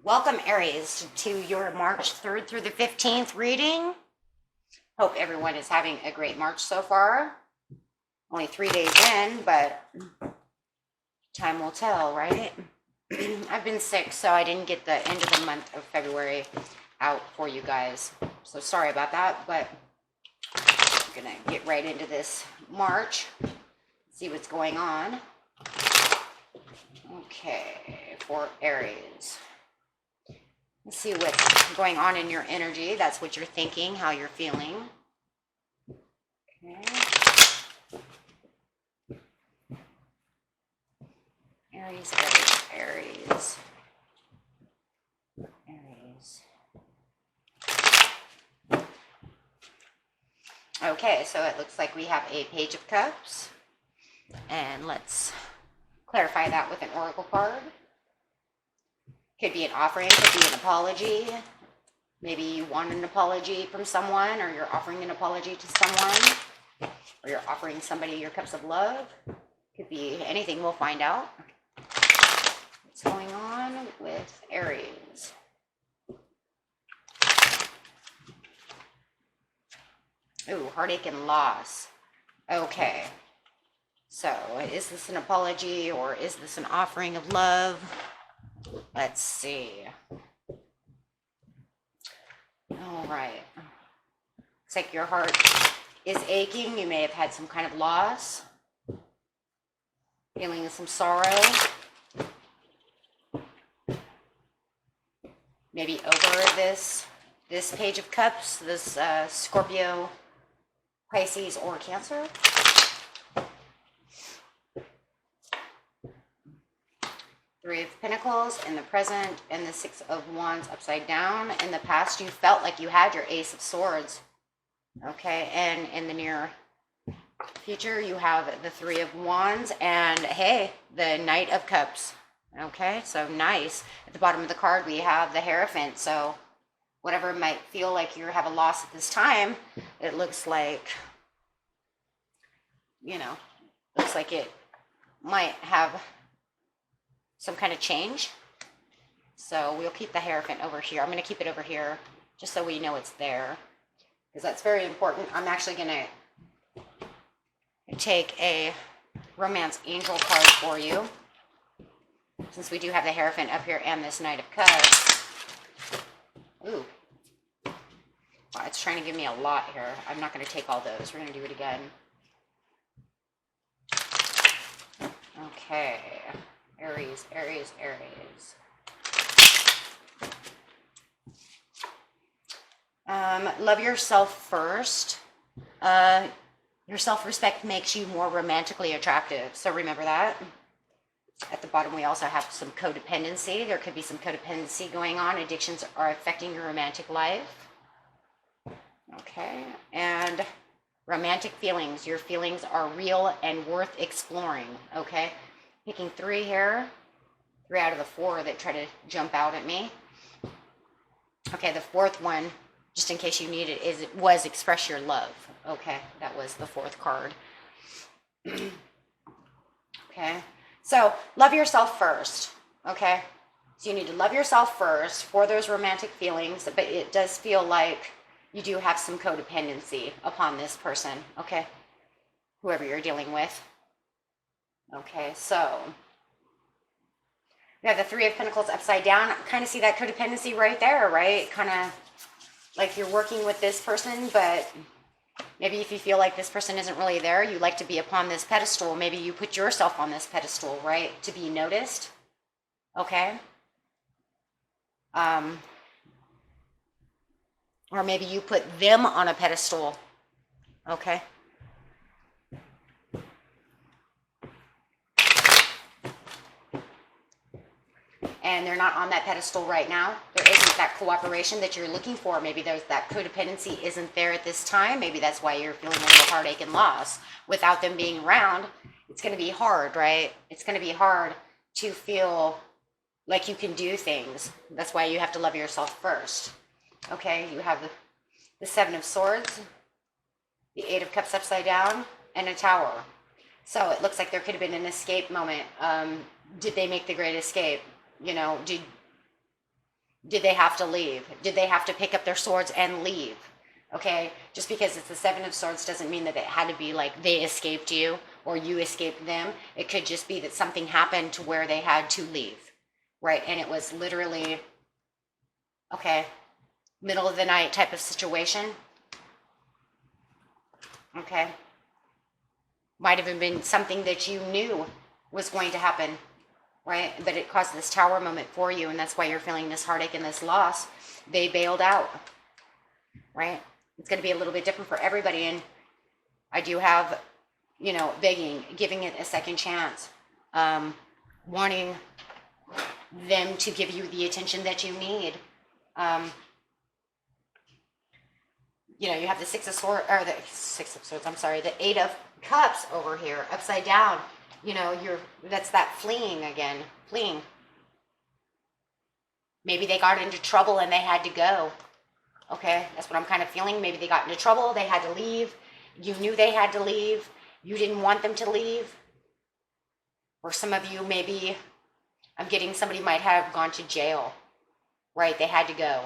Welcome, Aries, to your March 3rd through the 15th reading. Hope everyone is having a great March so far. Only 3 days in, but time will tell, right? I've been sick, so I didn't get the end of the month of February out for you guys. So sorry about that, but I'm going to get right into this March, see what's going on. Okay, for Aries. Let's see what's going on in your energy. That's what you're thinking, how you're feeling. Okay. Aries, Aries, Aries. Aries. Okay, so it looks like we have a Page of Cups. And let's clarify that with an oracle card. Could be an offering, could be an apology. Maybe you want an apology from someone, or you're offering an apology to someone, or you're offering somebody your cups of love. Could be anything, we'll find out. What's going on with Aries? Ooh, heartache and loss. Okay. So, is this an apology, or is this an offering of love? Let's see. All right. Looks like your heart is aching. You may have had some kind of loss. Feeling some sorrow. Maybe over this Page of Cups, this Scorpio, Pisces, or Cancer. Three of Pentacles in the present, and the Six of Wands upside down. In the past, you felt like you had your Ace of Swords. Okay, and in the near future, you have the Three of Wands, and hey, the Knight of Cups. Okay, so nice. At the bottom of the card, we have the Hierophant. So whatever might feel like you have a loss at this time, it looks like, looks like it might have some kind of change. So we'll keep the Hierophant over here. I'm going to keep it over here just so we know it's there, because that's very important. I'm actually going to take a Romance Angel card for you, since we do have the Hierophant up here and this Knight of Cups. Ooh. Wow, it's trying to give me a lot here. I'm not going to take all those. We're going to do it again. Okay. Aries, Aries, Aries. Love yourself first. Your self-respect makes you more romantically attractive. So remember that. At the bottom, we also have some codependency. There could be some codependency going on. Addictions are affecting your romantic life. Okay. And romantic feelings. Your feelings are real and worth exploring. Okay. Picking three here. 3 out of the 4 that try to jump out at me. Okay, the fourth one, just in case you need it, was express your love. Okay, that was the 4th card. Okay, so love yourself first. Okay, so you need to love yourself first for those romantic feelings, but it does feel like you do have some codependency upon this person. Okay, whoever you're dealing with. Okay, so we have the Three of Pentacles upside down. I kind of see that codependency right there, right? Kind of like you're working with this person, but maybe if you feel like this person isn't really there, you like to be upon this pedestal. Maybe you put yourself on this pedestal, right? To be noticed. Okay? Or maybe you put them on a pedestal. Okay? And they're not on that pedestal right now. There isn't that cooperation that you're looking for. Maybe there's that codependency isn't there at this time. Maybe that's why you're feeling a little heartache and loss. Without them being around, it's going to be hard, right? It's going to be hard to feel like you can do things. That's why you have to love yourself first. Okay, you have the 7 of Swords, the 8 of Cups upside down, and a Tower. So it looks like there could have been an escape moment. Did they make the great escape? Did they have to leave? Did they have to pick up their swords and leave? Okay, just because it's the Seven of Swords doesn't mean that it had to be like they escaped you or you escaped them. It could just be that something happened to where they had to leave, right? And it was literally, okay, middle of the night type of situation. Okay. Might have been something that you knew was going to happen, right? But it caused this tower moment for you, and that's why you're feeling this heartache and this loss. They bailed out, right? It's going to be a little bit different for everybody, and I do have, you know, begging, giving it a second chance, wanting them to give you the attention that you need. You know, you have the Six of Swords, or the Six of Swords, I'm sorry, the Eight of Cups over here, upside down. You know, that's that fleeing again, fleeing. Maybe they got into trouble and they had to go. Okay, that's what I'm kind of feeling. Maybe they got into trouble, they had to leave. You knew they had to leave. You didn't want them to leave. Or some of you, maybe, I'm getting somebody might have gone to jail, right? They had to go.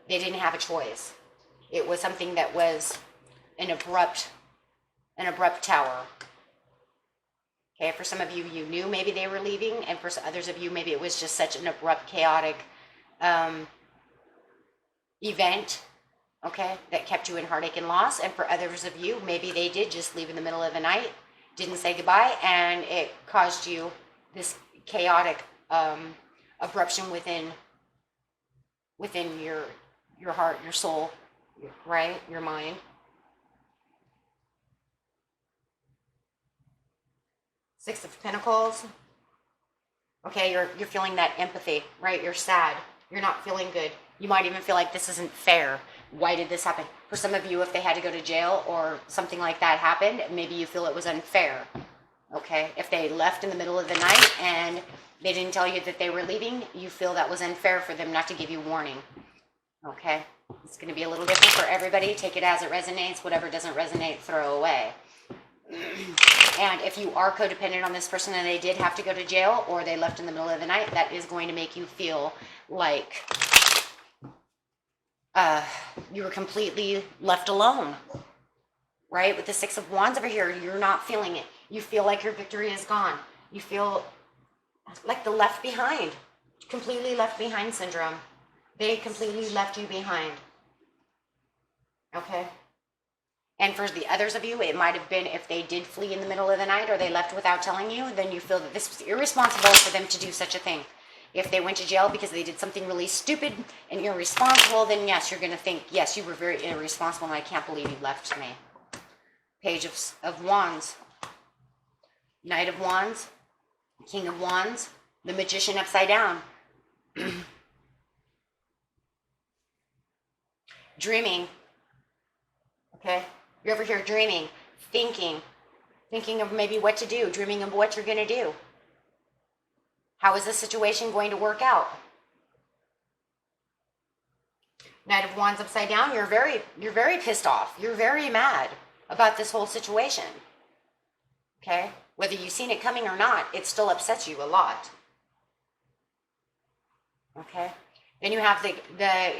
They didn't have a choice. It was something that was an abrupt tower. Okay, for some of you, you knew maybe they were leaving, and for others of you, maybe it was just such an abrupt, chaotic event, okay, that kept you in heartache and loss. And for others of you, maybe they did just leave in the middle of the night, didn't say goodbye, and it caused you this chaotic abruption within your heart, your soul, right, your mind. Six of Pentacles. Okay, you're feeling that empathy, right? You're sad. You're not feeling good. You might even feel like this isn't fair. Why did this happen? For some of you, if they had to go to jail or something like that happened, maybe you feel it was unfair. Okay, if they left in the middle of the night and they didn't tell you that they were leaving, you feel that was unfair for them not to give you warning. Okay, it's going to be a little different for everybody. Take it as it resonates. Whatever doesn't resonate, throw away. And if you are codependent on this person and they did have to go to jail or they left in the middle of the night, that is going to make you feel like you were completely left alone, right? With the Six of Wands over here, you're not feeling it. You feel like your victory is gone. You feel like the left behind, completely left behind syndrome. They completely left you behind. Okay? And for the others of you, it might have been if they did flee in the middle of the night or they left without telling you, then you feel that this was irresponsible for them to do such a thing. If they went to jail because they did something really stupid and irresponsible, then yes, you're going to think, yes, you were very irresponsible and I can't believe you left me. Page of Wands. Knight of Wands. King of Wands. The Magician upside down. Dreaming. Okay? You're over here dreaming, thinking of maybe what to do, dreaming of what you're going to do. How is this situation going to work out? Knight of Wands upside down, you're very pissed off. You're very mad about this whole situation. Okay? Whether you've seen it coming or not, it still upsets you a lot. Okay? Then you have the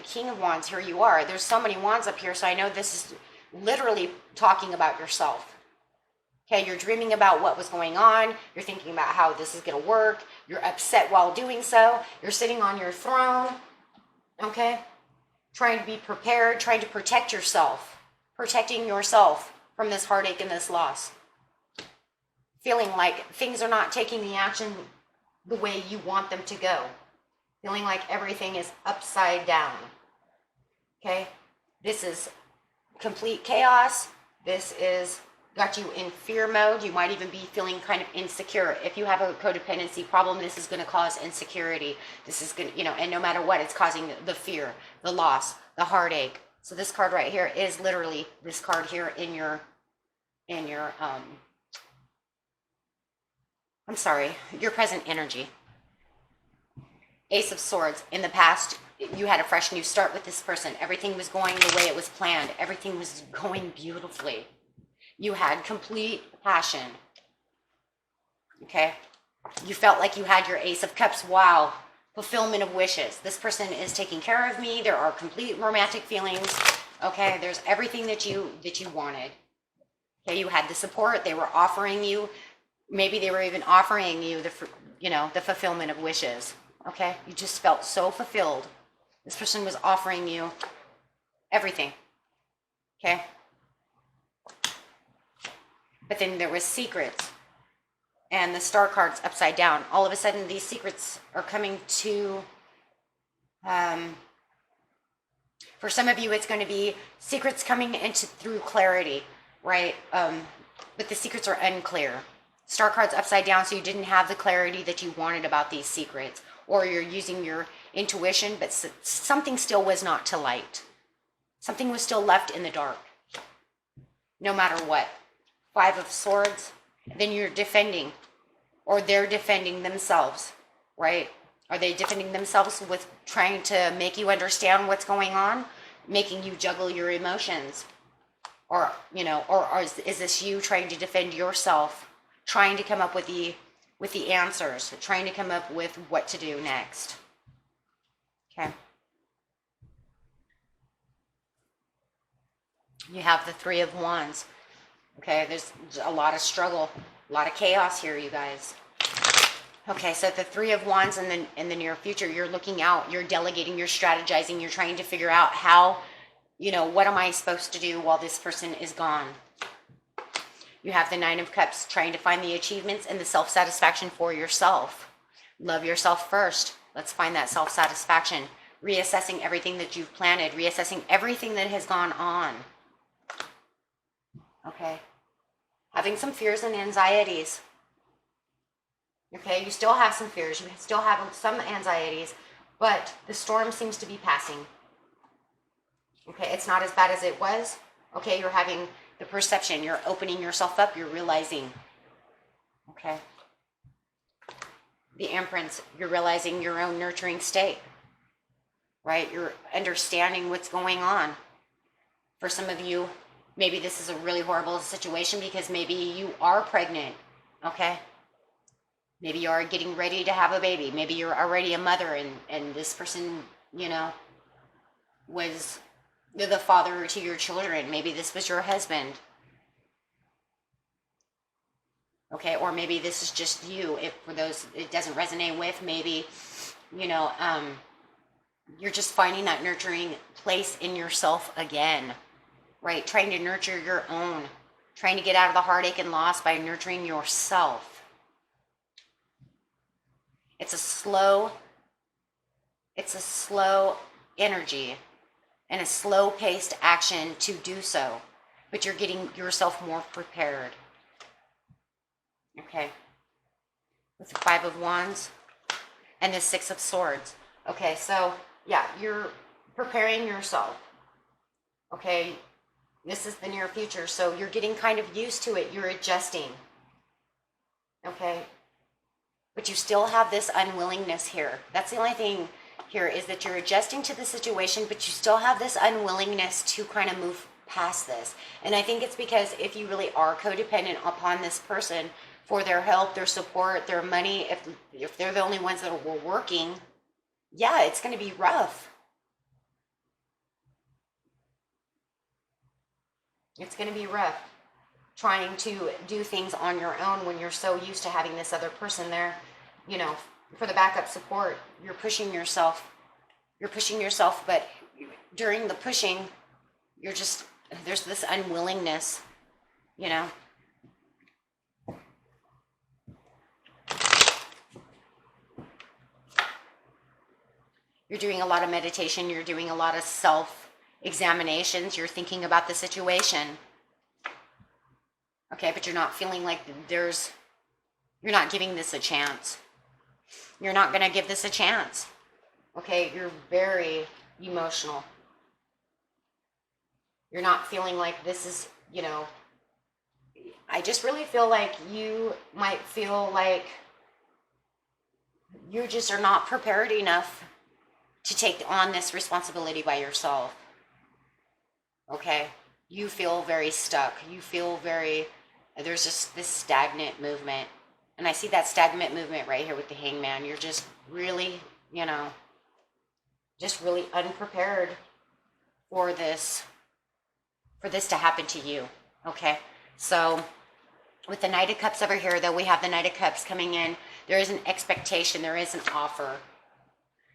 King of Wands. Here you are. There's so many wands up here, so I know this is literally talking about yourself. Okay, you're dreaming about what was going on. You're thinking about how this is going to work. You're upset while doing so. You're sitting on your throne. Okay? Trying to be prepared, trying to protect yourself. Protecting yourself from this heartache and this loss. Feeling like things are not taking the action the way you want them to go. Feeling like everything is upside down. Okay? This is complete chaos. This is got you in fear mode. You might even be feeling kind of insecure. If you have a codependency problem, this is going to cause insecurity. This is going to, and no matter what, it's causing the fear, the loss, the heartache. So this card right here is literally this card here in your your present energy. Ace of Swords. In the past, you had a fresh new start with this person. Everything was going the way it was planned. Everything was going beautifully. You had complete passion. Okay? You felt like you had your Ace of Cups. Wow. fulfillment of wishes. This person is taking care of me. There are complete romantic feelings. Okay, there's everything that you wanted. Okay, you had the support. They were offering you. Maybe they were even offering you the fulfillment of wishes. Okay, you just felt so fulfilled. This person was offering you everything. Okay, but then there was secrets, and the star card's upside down. All of a sudden, these secrets are coming to. For some of you, it's going to be secrets coming into through clarity, right? But the secrets are unclear. Star card's upside down, so you didn't have the clarity that you wanted about these secrets, or you're using your intuition, but something still was not to light. Something was still left in the dark, no matter what. 5 of Swords, then you're defending, or they're defending themselves, right? Are they defending themselves with trying to make you understand what's going on, making you juggle your emotions? Or, or is this you trying to defend yourself, trying to come up with the answers, trying to come up with what to do next? Okay. You have the 3 of Wands. Okay, there's a lot of struggle, a lot of chaos here, you guys. Okay, so the 3 of Wands in the near future, you're looking out, you're delegating, you're strategizing, you're trying to figure out how, what am I supposed to do while this person is gone? You have the 9 of Cups, trying to find the achievements and the self-satisfaction for yourself. Love yourself first. Let's find that self-satisfaction. Reassessing everything that you've planted, reassessing everything that has gone on. Okay. Having some fears and anxieties. Okay, you still have some fears, you still have some anxieties, but the storm seems to be passing. Okay, it's not as bad as it was. Okay, you're having the perception, you're opening yourself up, you're realizing. Okay. The Empress, you're realizing your own nurturing state. Right? You're understanding what's going on. For some of you, maybe this is a really horrible situation because maybe you are pregnant. Okay? Maybe you are getting ready to have a baby. Maybe you're already a mother and this person, was the father to your children. Maybe this was your husband. Okay, or maybe this is just you. If for those it doesn't resonate with, maybe, you're just finding that nurturing place in yourself again, right? Trying to nurture your own, trying to get out of the heartache and loss by nurturing yourself. It's a slow energy and a slow-paced action to do so, but you're getting yourself more prepared. Okay, with the 5 of Wands and the 6 of Swords. Okay, so yeah, you're preparing yourself. Okay, this is the near future, so you're getting kind of used to it. You're adjusting. Okay, but you still have this unwillingness here. That's the only thing here, is that you're adjusting to the situation, but you still have this unwillingness to kind of move past this. And I think it's because if you really are codependent upon this person for their help, their support, their money, if they're the only ones that were working, yeah, it's going to be rough. It's going to be rough trying to do things on your own when you're so used to having this other person there, for the backup support. You're pushing yourself, but during the pushing, there's this unwillingness, You're doing a lot of meditation, you're doing a lot of self-examinations, you're thinking about the situation. Okay, but you're not feeling like you're not giving this a chance. You're not going to give this a chance. Okay, you're very emotional. You're not feeling like this is, I just really feel like you might feel like you just are not prepared enough to take on this responsibility by yourself. Okay, you feel very stuck. You feel there's just this stagnant movement. And I see that stagnant movement right here with the Hangman. You're just really you know, just really unprepared for this to happen to you. Okay, so with the Knight of Cups over here, though, we have the Knight of Cups coming in. There is an expectation. There is an offer.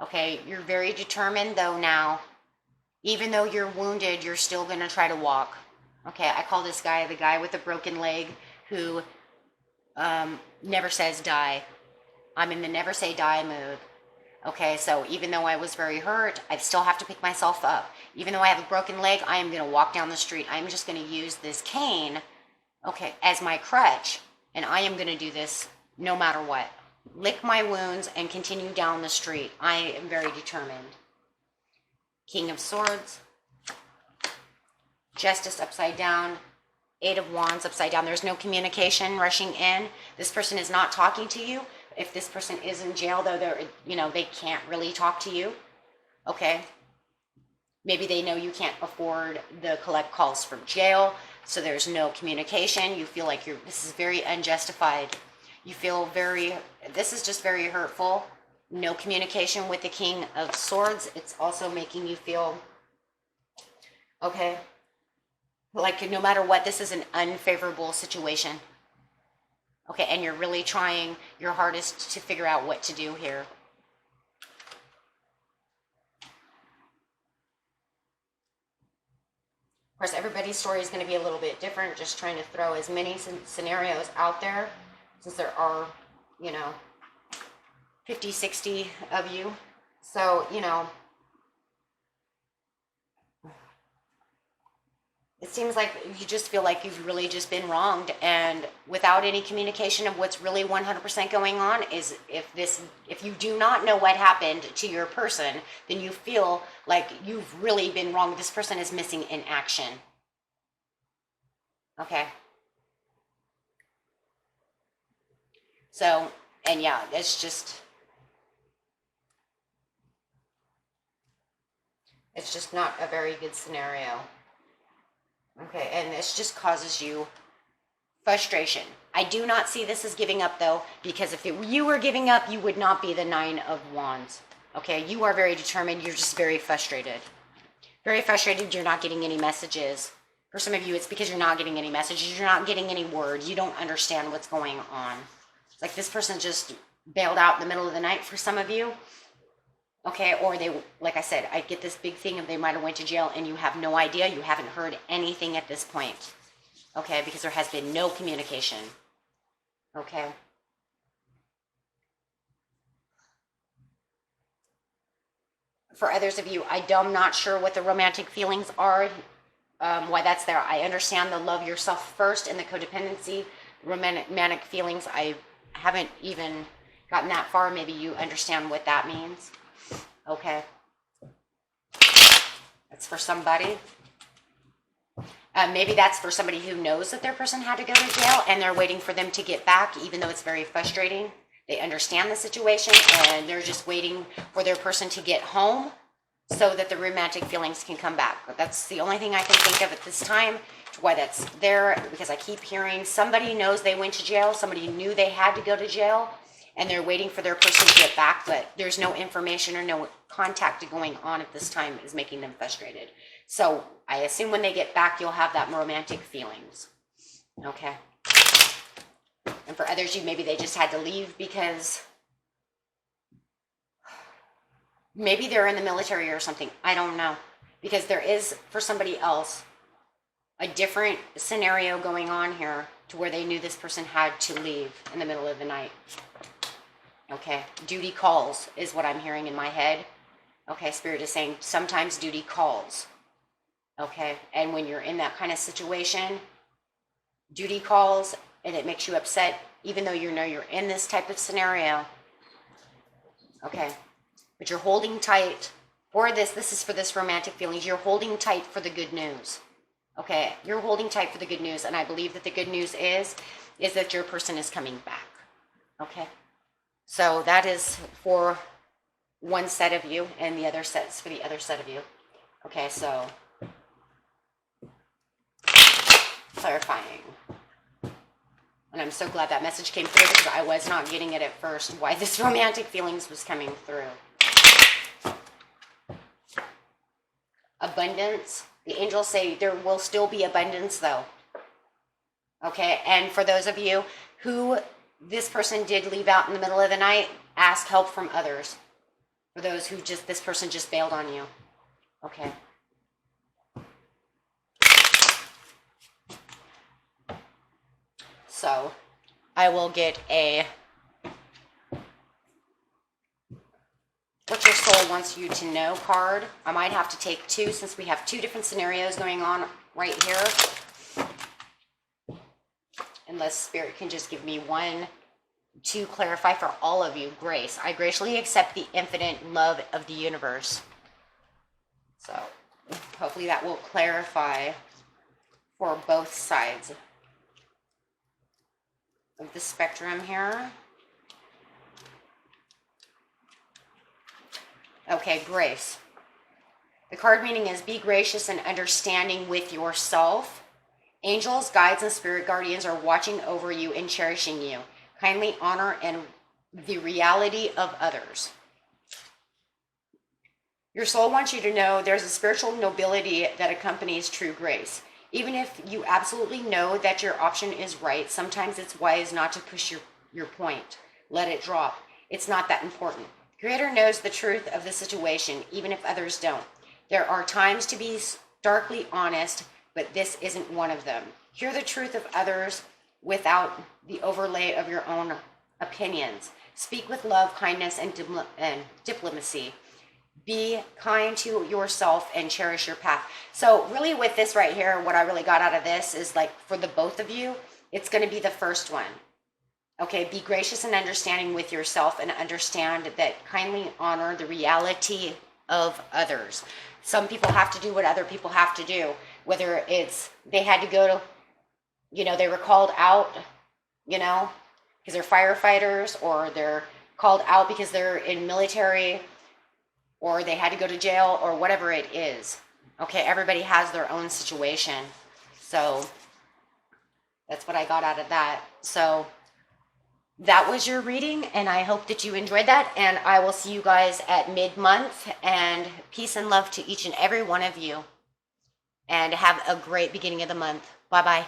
Okay, you're very determined, though, now. Even though you're wounded, you're still going to try to walk. Okay, I call this guy the guy with a broken leg who never says die. I'm in the never say die mood. Okay, so even though I was very hurt, I still have to pick myself up. Even though I have a broken leg, I am going to walk down the street. I'm just going to use this cane, okay, as my crutch, and I am going to do this no matter what. Lick my wounds and continue down the street. I am very determined. King of Swords, Justice upside down, Eight of Wands upside down. There's no communication rushing in. This person is not talking to you. If this person is in jail, though, they can't really talk to you. Okay. Maybe they know you can't afford the collect calls from jail, so there's no communication. You feel like this is very unjustified. You feel this is just very hurtful. No communication with the King of Swords. It's also making you feel, okay, like no matter what, this is an unfavorable situation. Okay, and you're really trying your hardest to figure out what to do here. Of course, everybody's story is going to be a little bit different. Just trying to throw as many scenarios out there, since there are, 50, 60 of you. So, it seems like you just feel like you've really just been wronged, and without any communication of what's really 100% going on, is if you do not know what happened to your person, then you feel like you've really been wronged. This person is missing in action. Okay. So, and yeah, it's just not a very good scenario. Okay, and this just causes you frustration. I do not see this as giving up, though, because if you were giving up, you would not be the Nine of Wands. Okay, you are very determined. You're just very frustrated. Very frustrated. You're not getting any messages. For some of you, it's because you're not getting any messages. You're not getting any word. You don't understand what's going on. It's like this person just bailed out in the middle of the night for some of you. Okay, or they, like I said, I get this big thing of they might have went to jail and you have no idea. You haven't heard anything at this point. Okay, because there has been no communication. Okay. For others of you, I'm not sure what the romantic feelings are, why that's there. I understand the love yourself first and the codependency, romantic feelings. I haven't even gotten that far. Maybe you understand what that means. Okay. That's for somebody. Maybe that's for somebody who knows that their person had to go to jail and they're waiting for them to get back, even though it's very frustrating. They understand the situation and they're just waiting for their person to get home so that the romantic feelings can come back. But that's the only thing I can think of at this time, why that's there, because I keep hearing somebody knows they went to jail, somebody knew they had to go to jail, and they're waiting for their person to get back, but there's no information or no contact going on at this time is making them frustrated. So I assume when they get back, you'll have that romantic feelings. Okay. And for others, maybe they just had to leave because maybe they're in the military or something. I don't know. Because there is, for somebody else, a different scenario going on here to where they knew this person had to leave in the middle of the night. Okay, duty calls is what I'm hearing in my head. Okay, Spirit is saying sometimes duty calls. Okay, and when you're in that kind of situation, duty calls and it makes you upset, even though you know you're in this type of scenario. Okay, but you're holding tight for this. This is for this romantic feelings. You're holding tight for the good news. Okay, you're holding tight for the good news, and I believe that the good news is that your person is coming back. Okay. So that is for one set of you, and the other set's for the other set of you. Okay, so clarifying. And I'm so glad that message came through because I was not getting it at first, why this romantic feelings was coming through. abundance. The angels say there will still be abundance though. Okay, and for those of you who this person did leave out in the middle of the night, ask help from others. For those who this person just bailed on you. Okay. So, I will get a what your soul wants you to know card. I might have to take two since we have two different scenarios going on right here. Unless Spirit can just give me one to clarify for all of you. Grace. I graciously accept the infinite love of the universe. So, hopefully that will clarify for both sides of the spectrum here. Okay, grace. The card meaning is be gracious and understanding with yourself. Angels, guides, and spirit guardians are watching over you and cherishing you. Kindly honor and the reality of others. Your soul wants you to know there's a spiritual nobility that accompanies true grace. Even if you absolutely know that your option is right, sometimes it's wise not to push your point. Let it drop. It's not that important. Creator knows the truth of the situation, even if others don't. There are times to be starkly honest, but this isn't one of them. Hear the truth of others without the overlay of your own opinions. Speak with love, kindness, and diplomacy. Be kind to yourself and cherish your path. So really with this right here, what I really got out of this is like for the both of you, it's going to be the first one. Okay, be gracious and understanding with yourself and understand that kindly honor the reality of others. Some people have to do what other people have to do, whether it's they had to go to, they were called out, because they're firefighters, or they're called out because they're in military, or they had to go to jail, or whatever it is. Okay, everybody has their own situation. So that's what I got out of that. So that was your reading, and I hope that you enjoyed that, and I will see you guys at mid-month, and peace and love to each and every one of you, and have a great beginning of the month. Bye-bye.